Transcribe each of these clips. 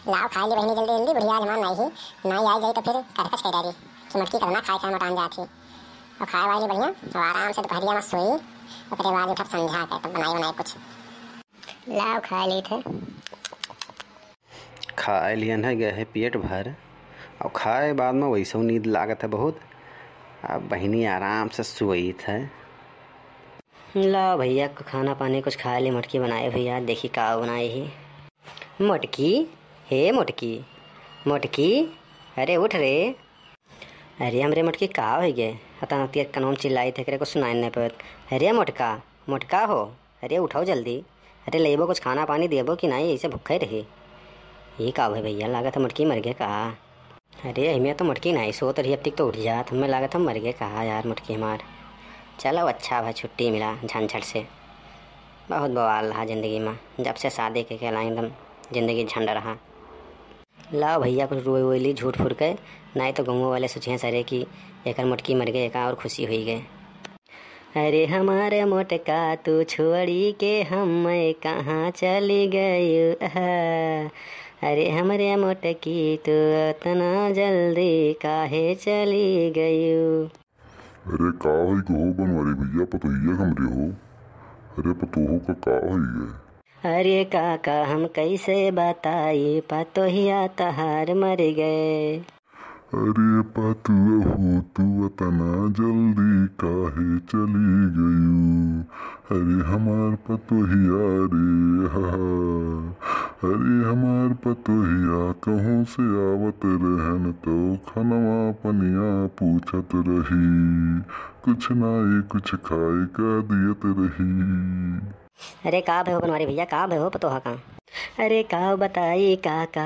लाओ खा ली बहनी जल्दी जल्दी, बुढ़िया जमान नहीं ही नहीं आई जाई तो फिर करकस कह डाली कि मटकी करना खाए खाए मोटान जाती। और खाए वाली बढ़िया तो आराम से दोपहरिया में सोई, उसके बाद उठब समझा के तब बनाई बनाई कुछ। लाओ खा ली थे, खाए लियन है गए है पेट भर, और खाए बाद में वैसे नींद लागत है बहुत। अब बहनी आराम से सोई थे। लाओ भैया को खाना पानी कुछ खा ले, मटकी बनाए भैया, देखी का बनाई ही। मोटकी, हे मोटकी, मोटकी, अरे उठ रे। अरे हमरे मोटकी का हो गए हता कनौन चिल्लाई थे, करे कुछ सुनाई नहीं पड़त। अरे मोटका, मोटका हो, अरे उठाओ जल्दी। अरे लेबो कुछ खाना पानी देबो कि नहीं, ऐसे भूखे रही। ये का भाई भैया, लागत मोटकी मर गए कहा। अरे हमें तो मोटकी नहीं सोत रही, अब तक तो उठ जात, हमें लागत हम मर गए कहा यार मोटकी हमार। चलो अच्छा भाई, छुट्टी मिला झंझट से। बहुत बवाल रहा ज़िंदगी में, जब से शादी के कहला एकदम ज़िंदगी झंड रहा। लाओ भैया कुछ रोई वोली झूठ फूट के, नहीं तो गाँव वाले सोचे सरे कि एक मोटकी मर गए, एक और खुशी हुई गए। अरे हमारे मोटका तू छोड़ी के हम कहाँ चली गई, अरे हमारे मोटकी तू इतना जल्दी काहे चली गई। अरे का होई हो बनवारी भैया, पतोहिया हमरे हो। अरे पतोहो का होई है। अरे काका हम कैसे बताई, पतोहिया तहार मर गए। अरे पतुहू तू इतना जल्दी काहे चली गयू, अरे हमार पतोहिया रे हा, अरे हमार पतोहिया कहूँ से आवत रहन तो खनवा पनिया पूछत रही, कुछ नाई कुछ खाए का दियत रही। अरे का भे हो बनवारी भैया, का भे हो पतोहा का। अरे का बताई काका,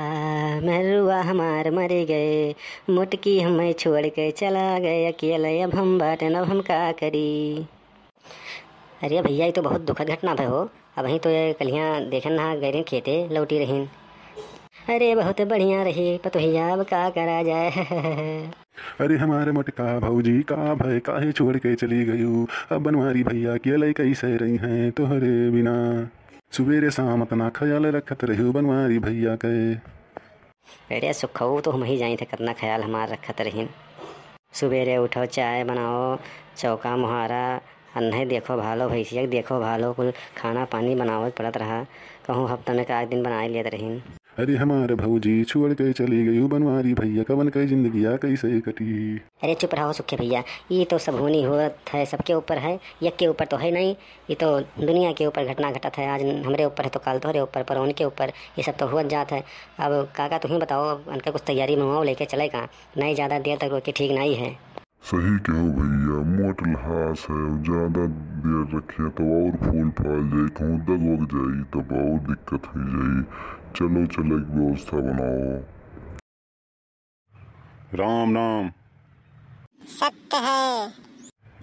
मरुआ हमार मर गए, मोटकी हमें छोड़ के चला गए अकेले, अब हम बाटन अब हम का करी। अरे भैया ये तो बहुत दुखद घटना भे हो। अब वहीं तो ये कलियाँ देखन ना गए खेते लौटी रहीन। अरे बहुत बढ़िया रही पतोहिया, अब का करा जाए। अरे हमारे मोटका भौजी का भय काहे छोड़ के चली गयू, अब बनवारी भैया अकेले कैसे रही हैं तोहरे बिना, सुबेरे शाम अपना ख्याल रखत रहू बनवारी भैया के। अरे सुखऊ तो हम ही जाई थे, कितना ख्याल हमार रखत रहीन। सुबेरे उठो चाय बनाओ, चौका मुहारा, अन्हे देखो भालो, भैंसिया देखो भालो, कुल खाना पानी बनाओ पड़त रहा, कहूँ हफ्ता में का एक दिन बनाए लेते रहीन। अरे हमारे भौजी छोड़ के चली गई बनवारी भैया, कवन कई जिंदगिया कैसे कटी। अरे चुप रहो सुखे भैया, ये तो सब होनी होत है, सबके ऊपर है, एक के ऊपर तो है नहीं, ये तो दुनिया के ऊपर घटना घटत है। आज हमारे ऊपर है तो कल तोहरे ऊपर, पर उनके ऊपर, ये सब तो हुआ जात है। अब काका तुम्हें बताओ, उनका कुछ तैयारी मंगवाओ लेके चले कहाँ, नहीं ज़्यादा देर तक रोके ठीक नहीं है। सही कहो भैया, मोट लहास है, ज्यादा देर रखे तो और फूल फाल जाये, कहूँ दग वग जाये तब और दिक्कत हो जाये। चलो चलो एक व्यवस्था बनाओ। राम नाम सत्य है,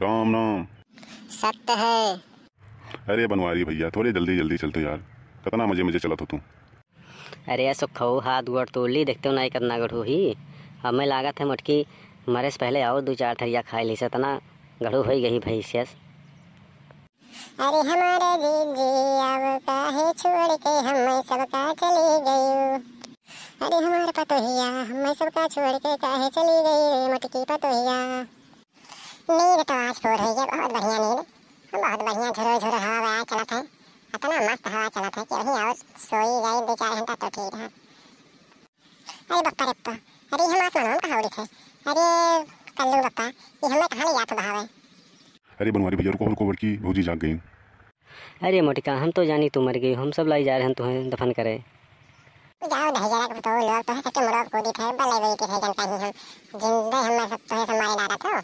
राम नाम सत्य है। अरे बनवारी भैया थोड़े जल्दी जल्दी चलते यार, कितना मजे मजे चला था तू। अरे सुखऊ हाथ गोड़ तोड़ ली, देखते हो नहीं कितना गढ़ू ही। हमें लागत है मोटकी मरे से पहले और 2-4 थरिया खाए ली से, तना गढ़ू हो गई भैंसियस। अरे हमारे जीजी अब काहे छोड़ के हमें सबका चली गई, अरे हमारे पतोहिया हमें सबका छोड़ के काहे चली गई रे मोटकी पतोहिया। नींद तो आज पूर हुई है, बहुत बढ़िया नींद, बहुत बढ़िया झुरो झुरो हवा चलत है, इतना मस्त हवा चलत है कि वही और सोई गई 2-4 घंटा तो ठीक है। अरे बप्पा रप्पा, अरे हम आसमान कहाँ उड़ी थे, अरे कल्लू बप्पा ये हमें कहाँ ले जाते बहावे। अरे बनवारी भैया को की भौजी जाग गई। अरे मोटिका हम तो जानी तू मर गई, हम सब लाई जा रहे हैं तुम्हें दफन करे। जाओ नहीं जरा तो लोग तो है सबके मरोड़ कूदी थे, बले वही के थे जनता ही हम जिंदे हमें सब तो है समारे डाला था।